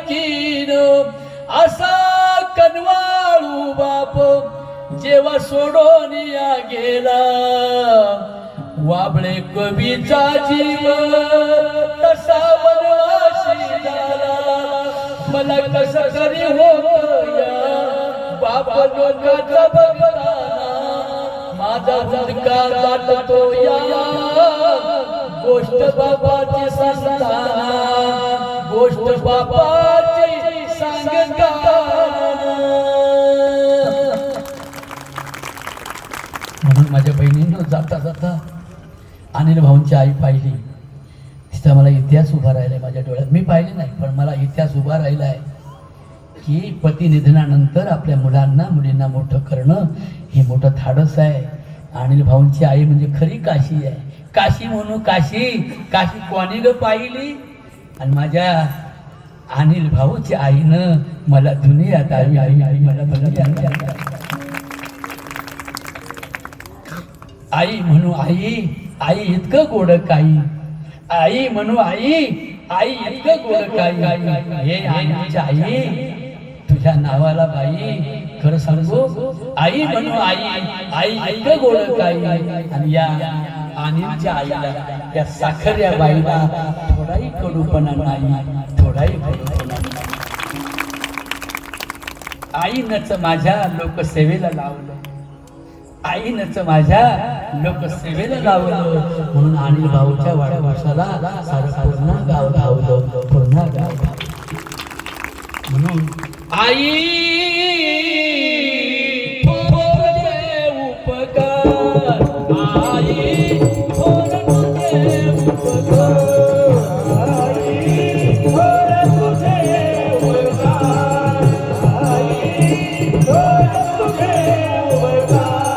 कीन असा कनवाळू बाप जेव्हा सोडून या गेला वाबळे कवीचा जीव तसा वनवासी झाला मला कसं तरी होत या बाप लोकांचा बघताना माझा हुंदका गाठतो या गोष्ट बाबाची सांगताना गोष्ट बाबाची सांगताना म्हणून माझ्या बहिणीनं जाता जाता अनिल भाऊंची आई पाहिली तिथं मला इतिहास उभा राहिलाय माझ्या डोळ्यात मी पाहिले नाही पण मला इतिहास उभा राहिलाय की पती निधनानंतर आपल्या मुलांना मुलींना मोठं करणं हे मोठं धाडस आहे अनिल भाऊंची आई म्हणजे खरी काशी आहे काशी म्हणून काशी काशी कोणी ग पाहिली आणि माझ्या अनिल भाऊची आईनं मला दुनियात आई आई आई मला दुनियात आई म्हणू आई आई इतकं गोड काही आई म्हणू आई आई इतकं गोड काही हे आईच्या आई तुझ्या नावाला बाई खरं सांगू आई म्हणू आई आई इतकं गोड काही आणि या अनिलच्या आईला या साखर्या बाईला थोडाही कडूपणा नाही थोडाही कडूपणा नाही आईनच माझ्या लोकसेवेला लावलं आईनच माझ्या लोकसेवेला लावलं म्हणून अनिल भाऊच्या वाढदिवसाला सारं पूर्ण गाव धावलं पूर्ण गाव म्हणून आई